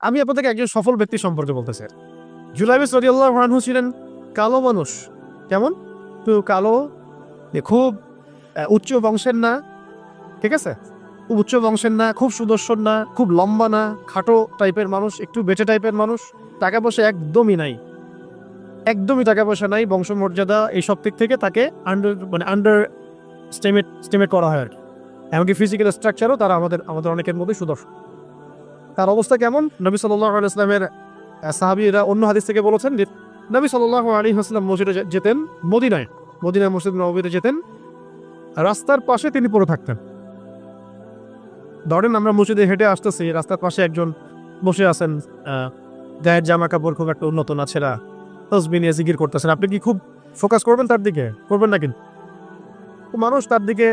আমি আপনাদেরকে একজন সফল ব্যক্তি সম্পর্কে বলতেছি। জুলাইবিস রাদিয়াল্লাহু আনহু ছিলেন কালো মানুষ। কেমন? তো কালো, খুব উচ্চ বংশের না, ঠিক আছে? খুব উচ্চ বংশের না, খুব সুদর্শন না, খুব লম্বা না, খাটো টাইপের মানুষ, একটু বেঁটে টাইপের মানুষ। টাকা পয়সা একদমই নাই, একদমই টাকা পয়সা নাই, বংশমর্যাদা এইসব দিক থেকে তাকে আন্ডার স্টিমেট করা হয় আর কি। এমনকি ফিজিক্যাল স্ট্রাকচারও তারা আমাদের অনেকের মধ্যে সুদর্শন। তার অবস্থা কেমন? নবী সাল্লাল্লাহু আলাইহি ওয়াসাল্লামের সাহাবীরা অন্য হাদিস থেকে বলেছেন যে নবী সাল্লাল্লাহু আলাইহি ওয়াসাল্লাম মসজিদে যেতেন, মদিনায় মসজিদ নববীতে যেতেন, রাস্তার পাশে তিনি পড়ে থাকতেন। ধরেন আমরা মসজিদে হেঁটে আসতেছি, রাস্তার পাশে একজন বসে আছেন, গায়ের জামা কাপড় খুব একটা উন্নত না, ছেঁড়া, তসবিহ নিয়ে জিকির করতেছেন। আপনি কি খুব ফোকাস করবেন তার দিকে? করবেন না কিন্তু। মানুষ তার দিকে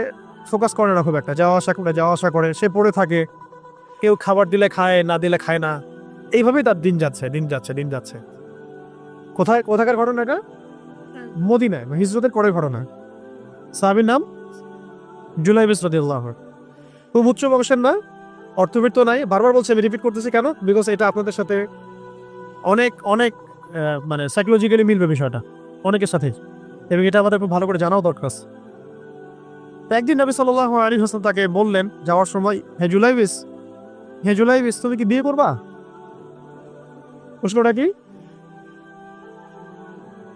ফোকাস করে না খুব একটা, যাওয়া আসা করে, সে পড়ে থাকে। কেউ খাবার দিলে খায়, না দিলে খায় না। এইভাবেই তার দিন যাচ্ছে। কোথাকার ঘটনা এটা? মদিনায়, হিজরতের পরের ঘটনা। সাহাবীর নাম জুলাইবিস রাদিয়াল্লাহু আনহু। খুব উচ্চ বংশের না, অর্থবিত্ত নাই। বারবার বলছি, আমি রিপিট করতেছি কেন? বিকজ এটা আপনাদের সাথে অনেক অনেক সাইকোলজিক্যালি মিলবে বিষয়টা অনেকের সাথে, এবং এটা আমাদের খুব ভালো করে জানাও দরকার। একদিন নবী সাল্লাল্লাহু আলাইহি ওয়াসাল্লাম তাকে বললেন যাওয়ার সময়, হে জুলাইবিস, তুমি কি বিয়ে করবা? প্রশ্নটা কি?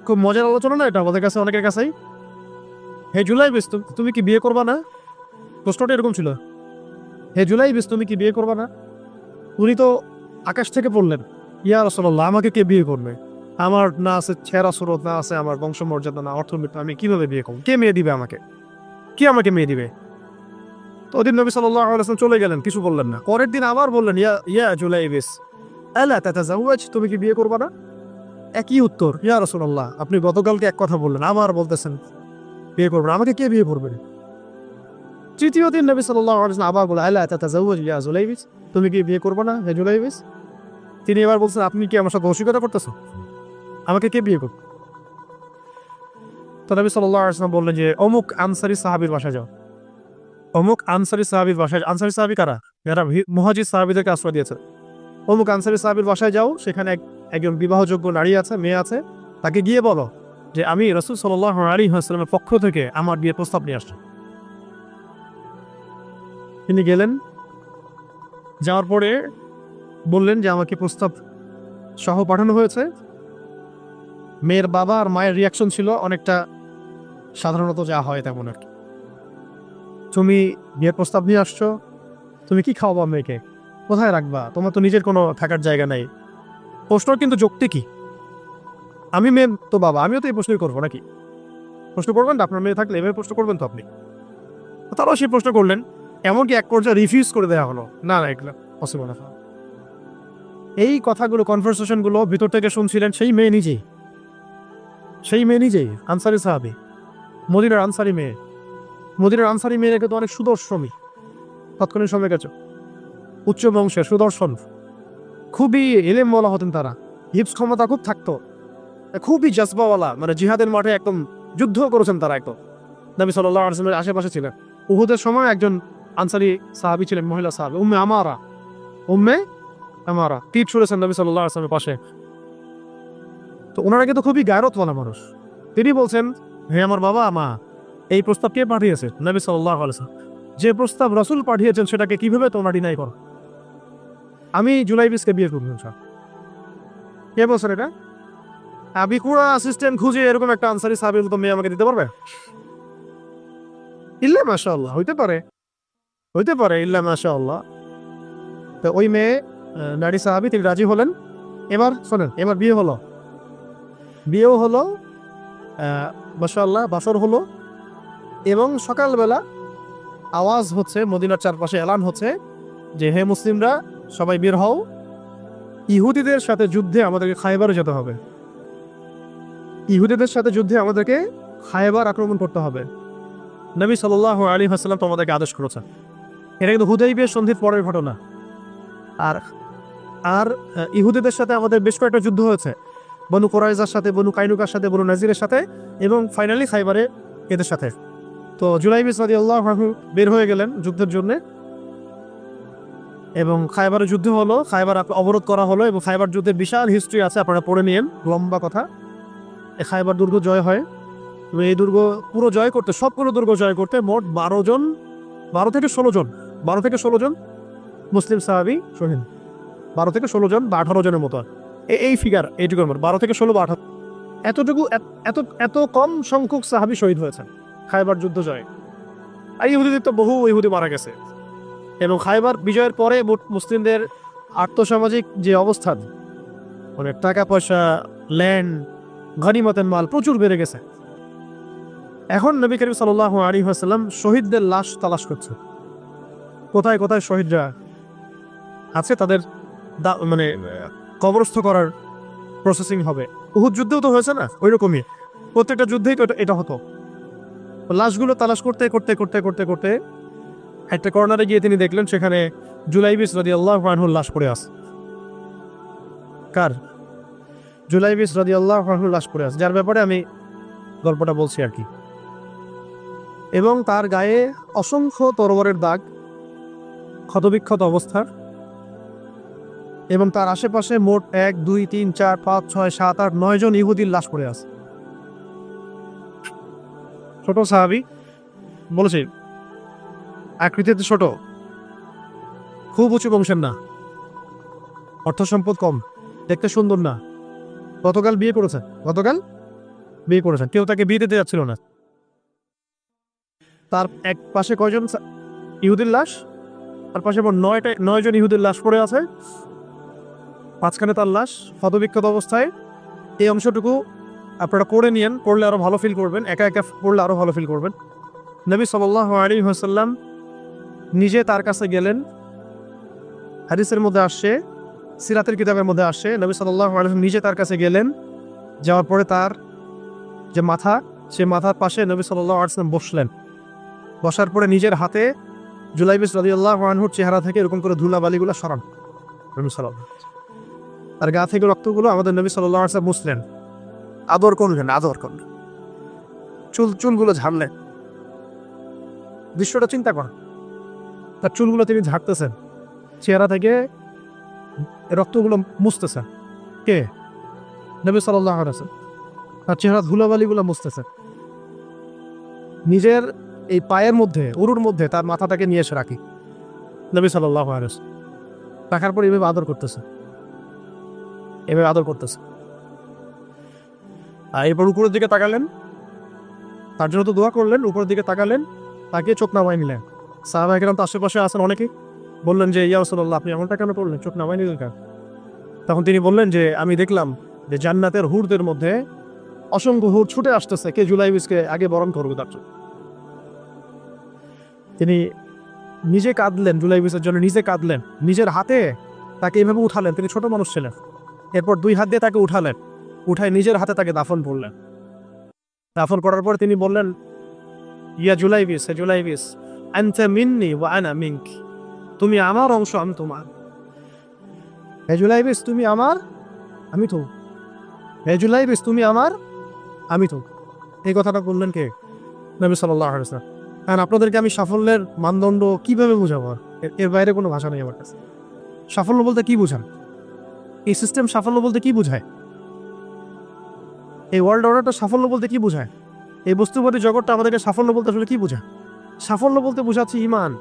খুব মজার আলোচনা না এটা আমাদের কাছে, অনেকের কাছেই। হে জুলাইবিস, তুমি কি বিয়ে করবা না? প্রশ্নটা এরকম ছিল, হে জুলাইবিস, তুমি কি বিয়ে করবা না? উনি তো আকাশ থেকে পড়লেন, ইয়া রাসূলুল্লাহ, আমাকে কে বিয়ে করবে? আমার না আছে ছেঁড়া সুরত, না আছে আমার বংশমর্যাদা, না অর্থবিত্ত, আমি কিভাবে বিয়ে করব? কে মেয়ে দিবে আমাকে? কে আমাকে মেয়ে দিবে? তো ওদিন নবী সাল্লাল্লাহু আলাইহি ওয়াসাল্লাম চলে গেলেন, কিছু বললেন না। পরের দিন আবার বললেন, ইয়া জুলাইবিস, আলা তাতাজাওয়াজ, তুমি কি বিয়ে করবা না? একই উত্তর, ইয়া রাসূলুল্লাহ, আপনি গতকালকে এক কথা বললেন, আবার বলতেছেন বিয়ে করবেন, আমাকে কে বিয়ে করবে? তৃতীয় দিন নবী সাল্লাল্লাহু আলাইহি ওয়াসাল্লাম আবার বলে, আলা তাতাজাওয়াজ ইয়া জুলাইবিস, তুমি কি বিয়ে করবে না হে জুলাইবিস? তিনি এবার বলছেন, আপনি কি আমার সাথে অস্বীকার করতেছো? আমাকে কে বিয়ে করবে? তো নবী সাল্লাল্লাহু আলাইহি ওয়াসাল্লাম বললেন যে অমুক আনসারী সাহাবীর বাসায় যাও। অমুক আনসারী সাহাবীর বাসায়, আনসারী সাহাবী কারা? যারা মুহাজির সাহাবীদেরকে আশ্রয় দিয়েছে। অমুক আনসারী সাহাবীর বাসায় যাও, সেখানে একজন বিবাহযোগ্য নারী আছে, মেয়ে আছে, তাকে গিয়ে বলো যে আমি রাসূল সাল্লাল্লাহু আলাইহি ওয়াসাল্লামের পক্ষ থেকে আমার বিয়ে প্রস্তাব নিয়ে আসছি। তিনি গেলেন, যাওয়ার পরে বললেন যে আমাকে প্রস্তাব সহ পাঠানো হয়েছে। মেয়ের বাবা আর মায়ের রিয়াকশন ছিল অনেকটা সাধারণত যা হয় তেমন আর কি। তুমি বিয়ের প্রস্তাব নিয়ে আসছো, তুমি কি খাওয়াবা মেয়েকে? কোথায় রাখবা? তোমার তো নিজের কোনো থাকার জায়গা নাই। প্রশ্ন কিন্তু যুক্তি কি? আমি মেয়ে তো বাবা, আমিও তো এই প্রশ্নই করবো নাকি? প্রশ্ন করবেন না? আপনার মেয়ে থাকলে এভাবে প্রশ্ন করবেন তো আপনি। তারাও সেই প্রশ্ন করলেন, এমনকি এক পর্যায়ে রিফিউজ করে দেওয়া হলো, না এগুলো পসিবল না। এই কথাগুলো, কনভারসেশনগুলো ভিতর থেকে শুনছিলেন সেই মেয়ে নিজেই, আনসারী সাহাবী, মদিনার আনসারী মেয়ে। মদিনার আনসারী মেয়ে কিন্তু অনেক সুদর্শনী, তৎকালীন সময় গেছে, উচ্চ বংশের, সুদর্শন, খুবই এলেম বলা হতেন তারা, হিপস ক্ষমতা খুব থাকতো, খুবই জজবাওয়ালা, জিহাদের মাঠে একদম যুদ্ধ করেছেন তারা। একদম নবী সাল্লাল্লাহু আলাইহি ওয়াসাল্লামের আশেপাশে ছিলেন। উহুদের সময় একজন আনসারী সাহাবী ছিলেন, মহিলা সাহাবী, উম্মে আমারা তীর ছুঁড়েছেন নবী সাল্লাল্লাহু আলাইহি ওয়াসাল্লামের পাশে। তো ওনারা কিন্তু খুবই গায়রতওয়ালা মানুষ। তিনি বলছেন, হে আমার বাবা মা, এই প্রস্তাব কে পাঠিয়েছে? নবী সাল্লাল্লাহু আলাইহি ওয়াসাল্লাম। যে প্রস্তাব রাসূল পাঠিয়েছেন সেটাকে কিভাবে তোমরা ডিনাই করো? আমি জুলাইবিসকে বিয়ে করব। কে বলছেন এটা? আমি পুরো অ্যাসিস্ট্যান্ট খুঁজে এরকম একটা আনসারী সাহাবীর মতো মেয়ে আমাকে দিতে পারবে? ইল্লা মাশাআল্লাহ, হইতে পারে ইল্লা মাশাআল্লাহ। তো ওই মেয়ে নারী সাহাবী, তিনি রাজি হলেন। এবার শোনেন, এবার বিয়েও হলো, মাশাআল্লাহ, বাসর হলো, এবং সকালবেলা আওয়াজ হচ্ছে, মদিনার চারপাশে এলান হচ্ছে যে হে মুসলিমরা, সবাই বের হও, ইহুদিদের সাথে যুদ্ধে আমাদেরকে খায়বারে যেতে হবে। ইহুদিদের সাথে যুদ্ধে আমাদেরকে খায়বার আক্রমণ করতে হবে। নবী সাল্লাল্লাহু আলাইহি ওয়াসাল্লাম তোমাদেরকে আদেশ করেছেন। এটা কিন্তু হুদাইবিয়া সন্ধির পরের ঘটনা। আর ইহুদিদের সাথে আমাদের বেশ কয়েকটা যুদ্ধ হয়েছে, বনু কুরাইজার সাথে, বনু কাইনুকার সাথে, বনু নাজিরের সাথে, এবং ফাইনালি খাইবারে এদের সাথে। তো জুলাইবিস রাদিয়াল্লাহু আনহু বের হয়ে গেলেন যুদ্ধের জন্য। এবং খায়বারের যুদ্ধ হলো, খায়বার অবরোধ করা হলো এবং খায়বার যুদ্ধের বিশাল হিস্ট্রি আছে, আপনারা পড়ে নিন, লম্বা কথা। এই খায়বার দুর্গ জয় হয় এবং এই দুর্গ পুরো জয় করতে, সবগুলো দুর্গ জয় করতে মোট 12 থেকে 16 জন মুসলিম সাহাবী শহীদ। 12 থেকে 16 জন বা 18 জনের মতো এই ফিগার, এইটুকু 12 থেকে 16 বা 18, এতটুকু এত এত কম সংখ্যক সাহাবী শহীদ হয়েছেন খায়বার যুদ্ধ জয়। আর ইহুদিদের তো বহু ইহুদি মারা গেছে। এবং খায়বার বিজয়ের পরে মুসলিমদের আর্থসামাজিক যে অবস্থান, মানে টাকা পয়সা, ল্যান্ড, গনিমতের মাল প্রচুর বেড়ে গেছে। এখন নবী করিম সাল্লাল্লাহু আলাইহি ওয়াসাল্লাম শহীদদের লাশ তালাশ করছে, কোথায় কোথায় শহীদরা আছে, তাদের মানে কবরস্থ করার প্রসেসিং হবে। উহুদ যুদ্ধেও তো হয়েছে না, ওই রকমই প্রত্যেকটা যুদ্ধেই তো এটা হতো। লাশগুলো তালাশ করতে করতে করতে করতে করতে একটা কর্নারে গিয়ে তিনি দেখলেন সেখানে জুলাইবিস রাদিয়াল্লাহু আনহুর লাশ পড়ে আছে। কার? জুলাইবিস রাদিয়াল্লাহু আনহুর লাশ পড়ে আছে, যার ব্যাপারে আমি গল্পটা বলছি আর কি। এবং তার গায়ে অসংখ্য তরবারের দাগ, ক্ষতবিক্ষত অবস্থার, এবং তার আশেপাশে মোট 1 2 3 4 5 6 7 8 9 জন ইহুদির লাশ পড়ে আছে। ছোট সাহাবী, বলেছি আকৃতিতে ছোট, খুব উঁচু বংশের না, অর্থ সম্পদ কম, দেখতে সুন্দর না, গতকাল বিয়ে করেছেন, কেউ তাকে বিয়ে দিতে যাচ্ছিল না। তার এক পাশে কয়জন ইহুদির লাশ, তার পাশে 9 জন ইহুদির লাশ পড়ে আছে, মাঝখানে তার লাশ ক্ষতবিক্ষত অবস্থায়। এই অংশটুকু আপনারা করে নিয়েন, পড়লে আরো ভালো ফিল করবেন, একা একা পড়লে আরো ভালো ফিল করবেন। নবী সাল্লাল্লাহু আলাইহি ওয়াসাল্লাম নিজে তার কাছে গেলেন। হাদিসের মধ্যে আসছে, সিরাতের কিতাবের মধ্যে আসছে, নবী সাল্লাল্লাহু আলাইহি ওয়াসাল্লাম নিজে তার কাছে গেলেন। যাওয়ার পরে তার যে মাথা, সে মাথার পাশে নবী সাল্লাল্লাহু আলাইহি ওয়াসাল্লাম বসলেন। বসার পরে নিজের হাতে জুলাইবিস রাদিয়াল্লাহু আনহুর চেহারা থেকে এরকম করে ধুলাবালিগুলো সরান। নবী সাল্লাল্লাহু আলাইহি ওয়াসাল্লাম তার গা থেকে রক্তগুলো আমাদের নবী সাল্লাল্লাহু আলাইহি ওয়াসাল্লাম মুছলেন, আদর করলেন। চুলগুলো ঝাড়লেন। দৃশ্যটা চিন্তা করেন, তার চুলগুলো তিনি ঝাড়তেছেন, চেহারা থেকে রক্তগুলো মুছতেছেন। কে? নবী সাল্লাল্লাহু আলাইহি ওয়াসাল্লাম তার চেহারা ধুলাবালিগুলো মুছতেছেন। নিজের এই পায়ের মধ্যে, উরুর মধ্যে তার মাথাটাকে নিয়ে এসে রাখি নবী সাল্লাল্লাহু আলাইহি ওয়াসাল্লাম। রাখার পর এভাবে আদর করতেছে। আর এরপর উপরের দিকে তাকালেন, তার জন্য তো দোয়া করলেন, উপরের দিকে তাকালেন, তাকে চোখ নামাই নিলেন। সাহাবায়ে কেরাম তো আশেপাশে আছেন অনেকেই, বললেন যে ইয়া রাসূলুল্লাহ, আপনি এমনটা কেন করলেন, চোখ নামাই নিলেন কেন? তখন তিনি বললেন যে আমি দেখলাম যে জান্নাতের হুরদের মধ্যে অসংখ্য হুর ছুটে আসতেছে, কে জুলাইবিসকে আগে বরণ করবে তার জন্য। তিনি নিজে কাঁদলেন, জুলাইবিসের জন্য নিজে কাঁদলেন, নিজের হাতে তাকে এভাবে উঠালেন। তিনি ছোট মানুষ ছিলেন। এরপর 2 হাত দিয়ে তাকে উঠালেন, উঠায় নিজের হাতে তাকে দাফন করলেন। দাফন করার পর তিনি বললেন, ইয়া জুলাইবিস, হে জুলাইবিস, আনতা মিন্নি ওয়া আনা মিনক, তুমি আমার অংশ, আমি তোমার। হে জুলাইবিস, তুমি আমার, আমি তো। হে জুলাইবিস, তুমি আমার, আমি তো। এই কথাটা বললেন কে? নবী সাল্লাল্লাহু আলাইহি ওয়াসাল্লাম। আর আপনাদেরকে আমি সাফল্যের মানদণ্ড কিভাবে বুঝাবো? এর বাইরে কোনো ভাষা নেই আমার কাছে। সাফল্য বলতে কি বুঝান? এই সিস্টেম সাফল্য বলতে কি বোঝায়? এই ওয়ার্ল্ড অর্ডারটা সাফল্য বলতে কি বোঝায়? এই বস্তুবাদী জগৎটা আমাদেরকে সাফল্য বলতে আসলে কি বোঝায়? সাফল্য বলতে বোঝাচ্ছে ইমান।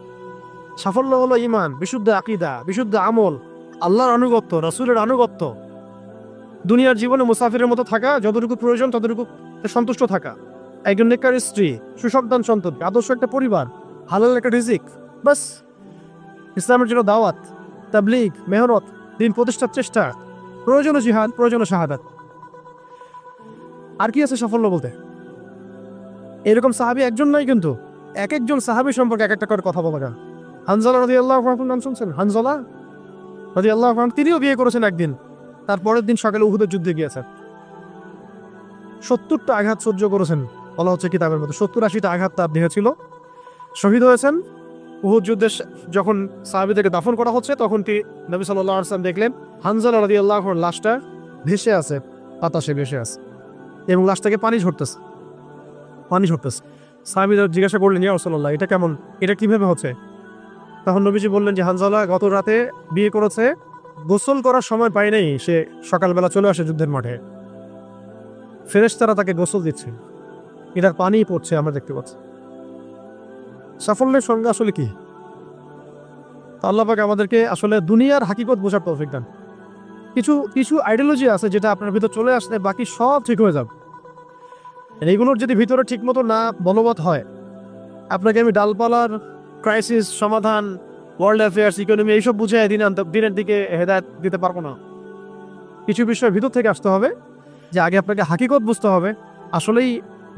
সাফল্য হলো ইমান, বিশুদ্ধ আকীদা, বিশুদ্ধ আমল, আল্লাহর আনুগত্য, রাসূলের আনুগত্য, দুনিয়ার জীবনে মুসাফিরের মতো থাকা, যতটুকু প্রয়োজন ততটুকু সন্তুষ্ট থাকা, একজন নেককার স্ত্রী, সুসন্তান সন্ততি, আদর্শ একটা পরিবার, হালাল একটা রিজিক, বাস। ইসলামের জন্য দাওয়াত, তাবলীগ, মেহনত, দিন প্রতিষ্ঠার চেষ্টা, প্রয়োজনীয় জিহাদ, প্রয়োজনীয় শাহাদাত। আর কি আছে সাফল্য বলতে? এরকম সাহাবী একজন নয়, কিন্তু এক একজন সাহাবী সম্পর্কে এক একটা করে কথা বলা যায়। হানজালা রাদিয়াল্লাহু আনহুর নাম শুনছেন? হানজালা রাদিয়াল্লাহু আনহু, তিনিও বিয়ে করেছেন একদিন। তার পরের দিন সকালে উহুদের যুদ্ধে গিয়েছেন। 70টা আঘাত সহ্য করেছেন, বলা হচ্ছে কিতাবের মধ্যে 70-80টা আঘাত তার দেহে ছিল। শহীদ হয়েছেন। উহুদ যুদ্ধে যখন সাহাবীদেরকে দাফন করা হচ্ছে, তখন নবী সাল্লাল্লাহু আলাইহি ওয়াসাল্লাম দেখলেন হানজালা রাদিয়াল্লাহু আনহুর লাশটা ভেসে আছে, বাতাসে ভেসে আছে, এবং লাশটাকে পানি ঝরতেছে। সাহাবীরা জিজ্ঞাসা করলেন, ইয়া রাসূলুল্লাহ, এটা কেমন, এটা কিভাবে হচ্ছে? তখন নবীজি বললেন যে হানজালা গত রাতে বিয়ে করেছে, গোসল করার সময় পায় নাই, সে সকালবেলা চলে আসে যুদ্ধের মাঠে, ফেরেশতারা তাকে গোসল দিচ্ছে, এটার পানি পড়ছে, আমরা দেখতে পাচ্ছি। সাফল্যের সঙ্গে আসলে কি? আল্লাহ পাক আমাদেরকে আসলে দুনিয়ার হাকিকত বোঝার তৌফিক দান। কিছু কিছু আইডিওলজি আছে যেটা আপনার ভিতর চলে আসলে বাকি সব ঠিক হয়ে যাবে। এইগুলোর যদি ভিতরে ঠিকমতো না বলবৎ হয়, আপনাকে আমি ডালপালার ক্রাইসিস সমাধান, ওয়ার্ল্ড অ্যাফেয়ার্স, ইকোনমি এইসব বুঝে দিনের দিকে হেদায়েত দিতে পারবো না। কিছু বিষয় ভিতর থেকে আসতে হবে, যে আগে আপনাকে হাকিকত বুঝতে হবে আসলেই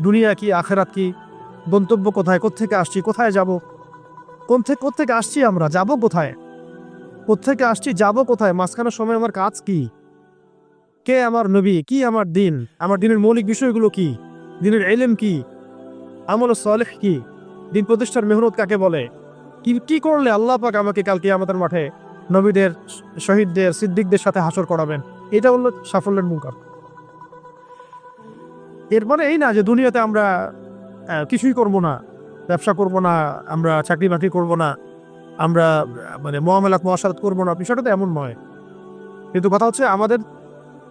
দুনিয়া কি, আখেরাত কি, গন্তব্য কোথায়, কোত্থেকে আসছি, কোথায় যাব, কোত্থেকে আসছি, আমরা যাব কোথায়, কোত্থেকে আসছি, যাব কোথায়, মাঝখানের সময় আমার কাজ কি, কে আমার নবী, কি আমার দিন, আমার দিনের মৌলিক বিষয়গুলো কি, দিনের ইলম কি, আমল সালেহ কি, দিন প্রতিষ্ঠার মেহনত কাকে বলে, কি কি করলে আল্লাহ পাক আমাকে কালকে আমাদের মাঠে নবীদের, শহীদদের, সিদ্দিকদের সাথে হাসর করাবেন। এটা হলো সাফল্যের মূল কারণ। এর মানে এই না যে দুনিয়াতে আমরা কিছুই করব না, ব্যবসা করব না, আমরা চাকরি বাকরি করব না, আমরা মানে মুআমালাত মুআশারাত করব না, বিষয়টা তো এমন নয়। কিন্তু কথা হচ্ছে আমাদের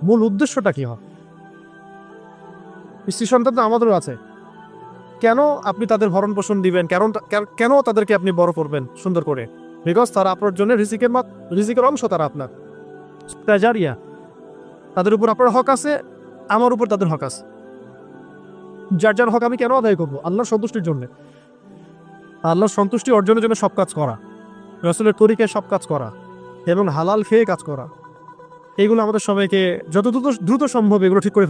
মূল উদ্দেশ্যটা কি হয়। স্ত্রী সন্তান তো আমাদেরও আছে, কেন আপনি তাদের ভরণ পোষণ দিবেন, কেন তাদেরকে আপনি বড় করবেন সুন্দর করে? বিকজ তারা আপনার জন্য রিজিকের অংশ, তারা আপনার জারিয়া, তাদের উপর আপনার হক আছে, আমার উপর তাদের হক আছে। যার যার হক আমি কেন আদায় করবো? আল্লাহর সন্তুষ্টির জন্য, আল্লাহর সন্তুষ্টি অর্জনের জন্য সব কাজ করা, রাসূলের তরিকায় সব কাজ করা এবং হালাল খেয়ে কাজ করা, এগুলো আমাদের সবাইকে যত দ্রুত সম্ভব এগুলো ঠিক করে